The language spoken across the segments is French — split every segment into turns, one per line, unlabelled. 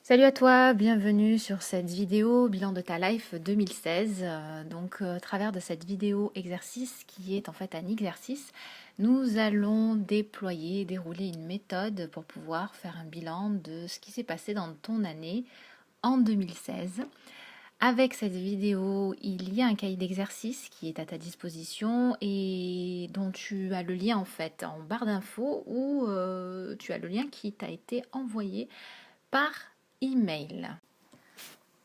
Salut à toi, bienvenue sur cette vidéo bilan de ta life 2016. Au travers de cette vidéo exercice qui est en fait un exercice, nous allons dérouler une méthode pour pouvoir faire un bilan de ce qui s'est passé dans ton année en 2016. Avec cette vidéo, il y a un cahier d'exercice qui est à ta disposition et dont tu as le lien en fait en barre d'infos ou tu as le lien qui t'a été envoyé par email.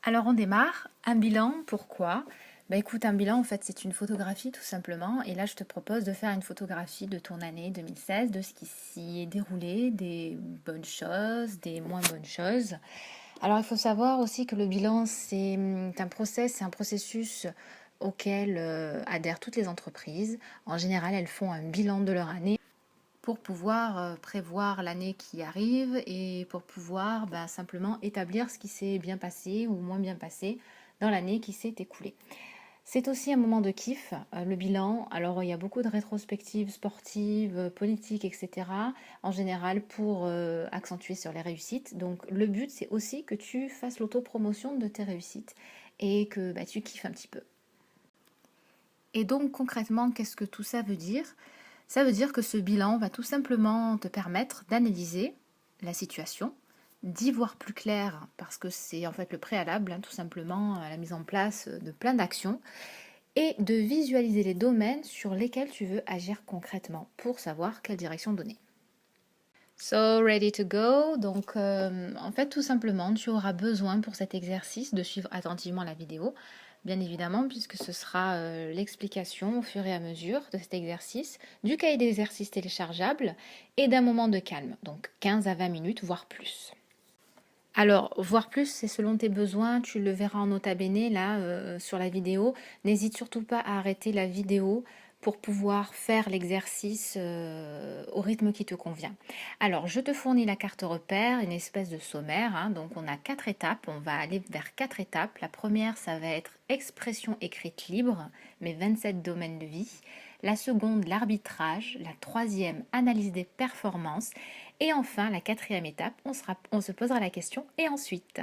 Alors on démarre. Un bilan, pourquoi? Bah écoute, un bilan en fait c'est une photographie tout simplement. Et là je te propose de faire une photographie de ton année 2016, de ce qui s'y est déroulé, des bonnes choses, des moins bonnes choses. Alors il faut savoir aussi que le bilan c'est un processus auquel adhèrent toutes les entreprises. En général elles font un bilan de leur année pour pouvoir prévoir l'année qui arrive et pour pouvoir simplement établir ce qui s'est bien passé ou moins bien passé dans l'année qui s'est écoulée. C'est aussi un moment de kiff, le bilan. Alors il y a beaucoup de rétrospectives sportives, politiques, etc. en général pour accentuer sur les réussites. Donc le but c'est aussi que tu fasses l'autopromotion de tes réussites et que tu kiffes un petit peu. Et donc concrètement, qu'est-ce que tout ça veut dire? Ça veut dire que ce bilan va tout simplement te permettre d'analyser la situation, d'y voir plus clair, parce que c'est en fait le préalable, tout simplement, à la mise en place de plein d'actions, et de visualiser les domaines sur lesquels tu veux agir concrètement pour savoir quelle direction donner. So, ready to go. Donc, en fait, tout simplement, tu auras besoin pour cet exercice de suivre attentivement la vidéo, bien évidemment, puisque ce sera l'explication au fur et à mesure de cet exercice, du cahier d'exercice téléchargeable et d'un moment de calme, donc 15 à 20 minutes, voire plus. Alors, voire plus, c'est selon tes besoins, tu le verras en nota bene là sur la vidéo. N'hésite surtout pas à arrêter la vidéo pour pouvoir faire l'exercice au rythme qui te convient. Alors, je te fournis la carte repère, une espèce de sommaire. Donc, on a 4 étapes. On va aller vers 4 étapes. La première, ça va être expression écrite libre, mes 27 domaines de vie. La seconde, l'arbitrage. La troisième, analyse des performances. Et enfin, la quatrième étape, on se posera la question et ensuite.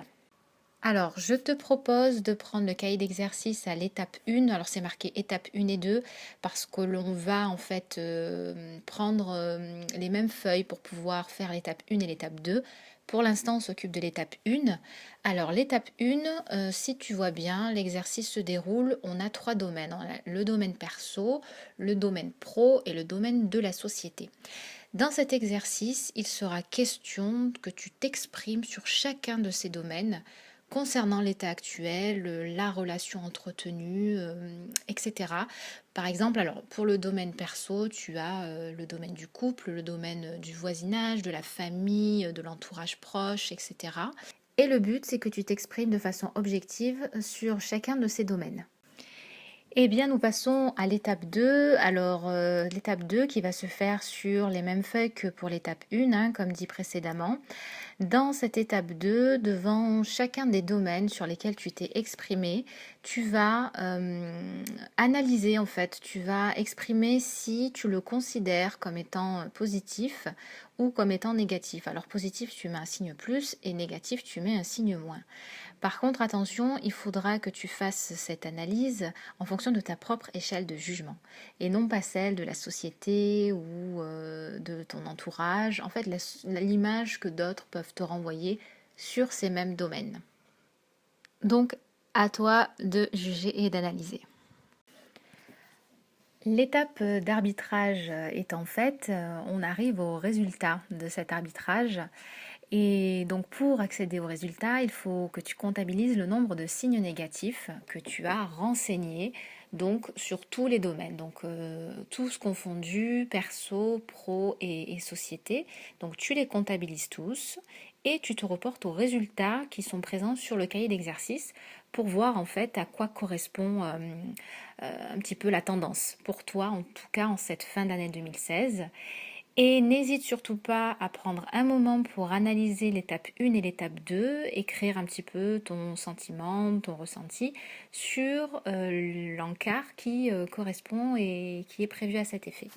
Alors, je te propose de prendre le cahier d'exercice à l'étape 1. Alors, c'est marqué étape 1 et 2 parce que l'on va en fait prendre les mêmes feuilles pour pouvoir faire l'étape 1 et l'étape 2. Pour l'instant, on s'occupe de l'étape 1. Alors, l'étape 1, si tu vois bien, l'exercice se déroule. On a 3 domaines. On a le domaine perso, le domaine pro et le domaine de la société. Dans cet exercice, il sera question que tu t'exprimes sur chacun de ces domaines concernant l'état actuel, la relation entretenue, etc. Par exemple, alors pour le domaine perso, tu as le domaine du couple, le domaine du voisinage, de la famille, de l'entourage proche, etc. Et le but, c'est que tu t'exprimes de façon objective sur chacun de ces domaines. Eh bien, nous passons à l'étape 2. Alors, l'étape 2 qui va se faire sur les mêmes feuilles que pour l'étape 1, comme dit précédemment. Dans cette étape 2, devant chacun des domaines sur lesquels tu t'es exprimé, tu vas analyser en fait, tu vas exprimer si tu le considères comme étant positif ou comme étant négatif. Alors positif, tu mets un signe plus et négatif, tu mets un signe moins. Par contre, attention, il faudra que tu fasses cette analyse en fonction de ta propre échelle de jugement et non pas celle de la société ou de ton entourage. En fait, l'image que d'autres peuvent te renvoyer sur ces mêmes domaines. Donc, à toi de juger et d'analyser. L'étape d'arbitrage étant faite, on arrive au résultat de cet arbitrage. Et donc pour accéder au résultat, il faut que tu comptabilises le nombre de signes négatifs que tu as renseignés donc sur tous les domaines, donc tous confondus, perso, pro et société. Donc tu les comptabilises tous et tu te reportes aux résultats qui sont présents sur le cahier d'exercice pour voir en fait à quoi correspond un petit peu la tendance pour toi, en tout cas en cette fin d'année 2016. Et n'hésite surtout pas à prendre un moment pour analyser l'étape 1 et l'étape 2, écrire un petit peu ton sentiment, ton ressenti sur l'encart qui correspond et qui est prévu à cet effet.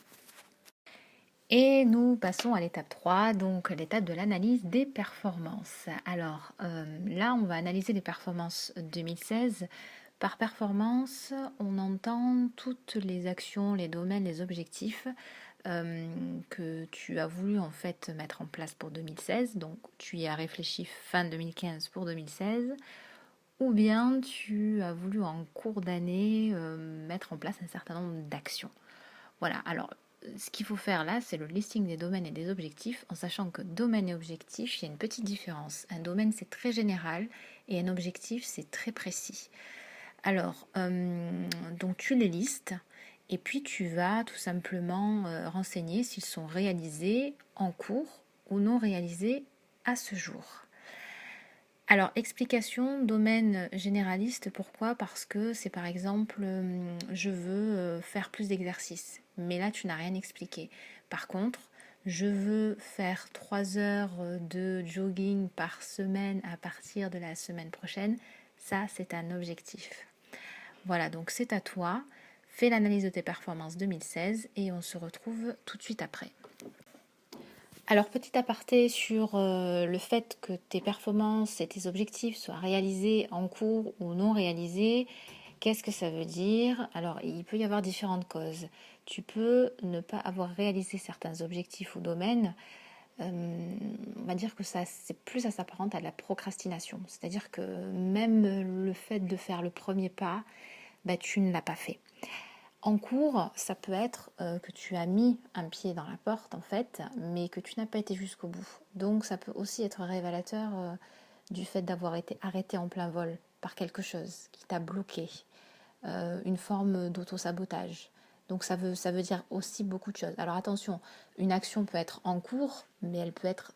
Et nous passons à l'étape 3, donc l'étape de l'analyse des performances. Alors là, on va analyser les performances 2016. Par performance, on entend toutes les actions, les domaines, les objectifs que tu as voulu en fait mettre en place pour 2016. Donc tu y as réfléchi fin 2015 pour 2016. Ou bien tu as voulu en cours d'année mettre en place un certain nombre d'actions. Voilà, alors ce qu'il faut faire là, c'est le listing des domaines et des objectifs, en sachant que domaine et objectif, il y a une petite différence. Un domaine, c'est très général, et un objectif, c'est très précis. Alors, donc tu les listes, et puis tu vas tout simplement renseigner s'ils sont réalisés en cours ou non réalisés à ce jour. Alors, explication, domaine généraliste, pourquoi? Parce que c'est par exemple, je veux faire plus d'exercices, mais là tu n'as rien expliqué. Par contre, je veux faire 3 heures de jogging par semaine à partir de la semaine prochaine, ça c'est un objectif. Voilà, donc c'est à toi, fais l'analyse de tes performances 2016 et on se retrouve tout de suite après. Alors, petit aparté sur le fait que tes performances et tes objectifs soient réalisés en cours ou non réalisés, qu'est-ce que ça veut dire? Alors, il peut y avoir différentes causes. Tu peux ne pas avoir réalisé certains objectifs ou domaines. On va dire que ça, c'est plus ça s'apparente à de la procrastination. C'est-à-dire que même le fait de faire le premier pas, bah, tu ne l'as pas fait. En cours, ça peut être que tu as mis un pied dans la porte en fait, mais que tu n'as pas été jusqu'au bout. Donc ça peut aussi être révélateur du fait d'avoir été arrêté en plein vol par quelque chose qui t'a bloqué, une forme d'auto-sabotage. Donc ça veut dire aussi beaucoup de choses. Alors attention, une action peut être en cours, mais elle peut être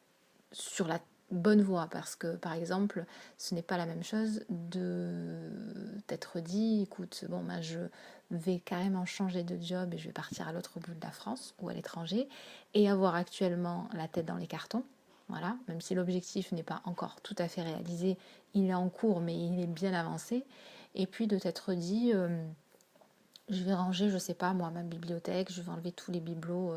sur la bonne voie, parce que par exemple ce n'est pas la même chose de t'être dit écoute bon ben je vais carrément changer de job et je vais partir à l'autre bout de la France ou à l'étranger et avoir actuellement la tête dans les cartons, voilà, même si l'objectif n'est pas encore tout à fait réalisé, il est en cours mais il est bien avancé, et puis de t'être dit je vais ranger, je sais pas moi, ma bibliothèque, je vais enlever tous les bibelots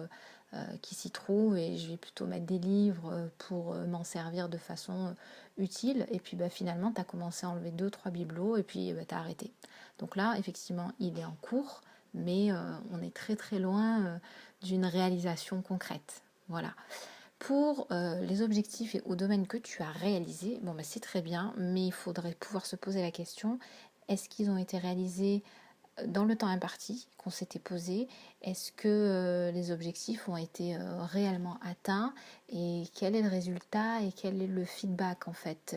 qui s'y trouvent et je vais plutôt mettre des livres pour m'en servir de façon utile. Et puis bah, finalement, tu as commencé à enlever 2-3 bibelots et puis bah, tu as arrêté. Donc là, effectivement, il est en cours, mais on est très très loin d'une réalisation concrète. Voilà. Pour les objectifs et au domaine que tu as réalisé, bon bah, c'est très bien, mais il faudrait pouvoir se poser la question, est-ce qu'ils ont été réalisés dans le temps imparti qu'on s'était posé? Est-ce que les objectifs ont été réellement atteints et quel est le résultat et quel est le feedback en fait,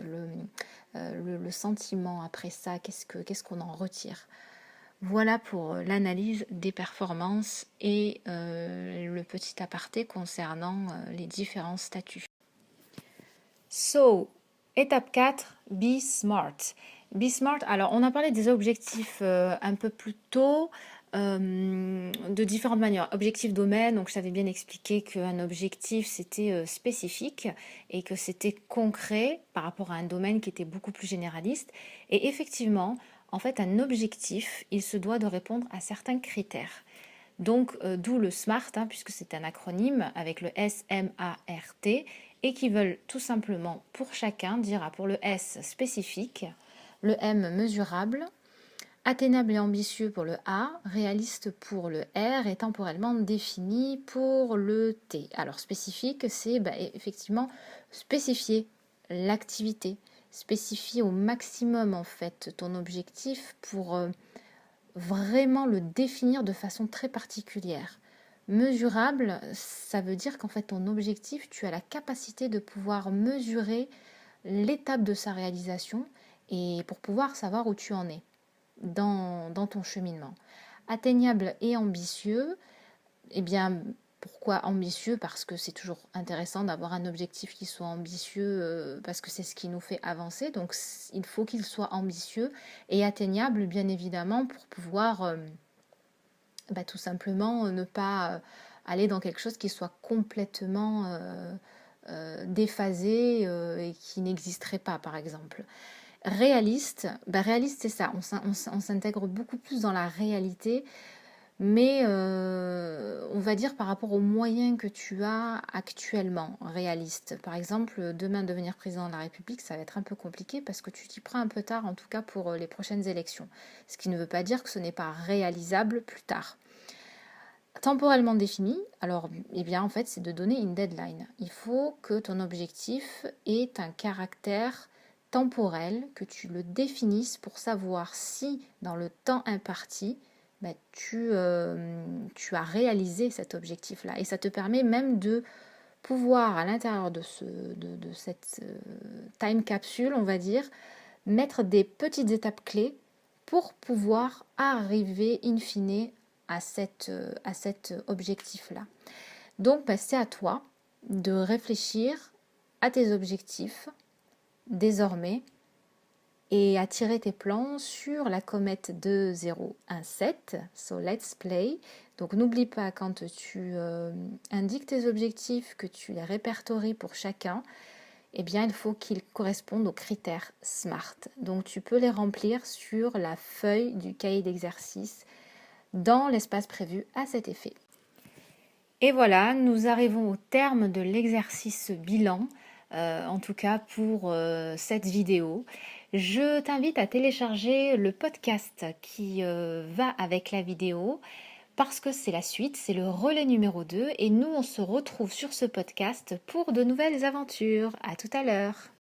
le sentiment après ça, qu'est-ce qu'on en retire? Voilà pour l'analyse des performances et le petit aparté concernant les différents statuts. So, étape 4, be smart. Be smart, alors on a parlé des objectifs un peu plus tôt, de différentes manières. Objectif domaine, donc je t'avais bien expliqué qu'un objectif c'était spécifique et que c'était concret par rapport à un domaine qui était beaucoup plus généraliste. Et effectivement, en fait, un objectif, il se doit de répondre à certains critères. Donc, d'où le SMART, hein, puisque c'est un acronyme avec le S-M-A-R-T, et qui veulent tout simplement pour chacun dire pour le S spécifique, le M mesurable, atteignable et ambitieux pour le A, réaliste pour le R et temporellement défini pour le T. Alors spécifique, c'est effectivement spécifier l'activité, spécifier au maximum en fait ton objectif pour vraiment le définir de façon très particulière. Mesurable, ça veut dire qu'en fait ton objectif, tu as la capacité de pouvoir mesurer l'étape de sa réalisation et pour pouvoir savoir où tu en es dans ton cheminement. Atteignable et ambitieux, eh bien, pourquoi ambitieux? Parce que c'est toujours intéressant d'avoir un objectif qui soit ambitieux, parce que c'est ce qui nous fait avancer. Donc, il faut qu'il soit ambitieux et atteignable, bien évidemment, pour pouvoir tout simplement ne pas aller dans quelque chose qui soit complètement déphasé et qui n'existerait pas, par exemple. Réaliste, réaliste c'est ça, on s'intègre beaucoup plus dans la réalité, mais on va dire par rapport aux moyens que tu as actuellement, réalistes. Par exemple, demain devenir président de la République, ça va être un peu compliqué parce que tu t'y prends un peu tard, en tout cas pour les prochaines élections. Ce qui ne veut pas dire que ce n'est pas réalisable plus tard. Temporellement défini, alors eh bien en fait c'est de donner une deadline. Il faut que ton objectif ait un caractère temporel, que tu le définisses pour savoir si dans le temps imparti, tu as réalisé cet objectif-là. Et ça te permet même de pouvoir à l'intérieur de cette time capsule, on va dire, mettre des petites étapes clés pour pouvoir arriver in fine à cet objectif-là. Donc, c'est à toi de réfléchir à tes objectifs désormais et à tirer tes plans sur la comète 2017. So, let's play. Donc, n'oublie pas quand tu indiques tes objectifs, que tu les répertories pour chacun, eh bien, il faut qu'ils correspondent aux critères SMART. Donc, tu peux les remplir sur la feuille du cahier d'exercice dans l'espace prévu à cet effet. Et voilà, nous arrivons au terme de l'exercice bilan, en tout cas pour cette vidéo. Je t'invite à télécharger le podcast qui va avec la vidéo parce que c'est la suite, c'est le relais numéro 2 et nous on se retrouve sur ce podcast pour de nouvelles aventures. À tout à l'heure.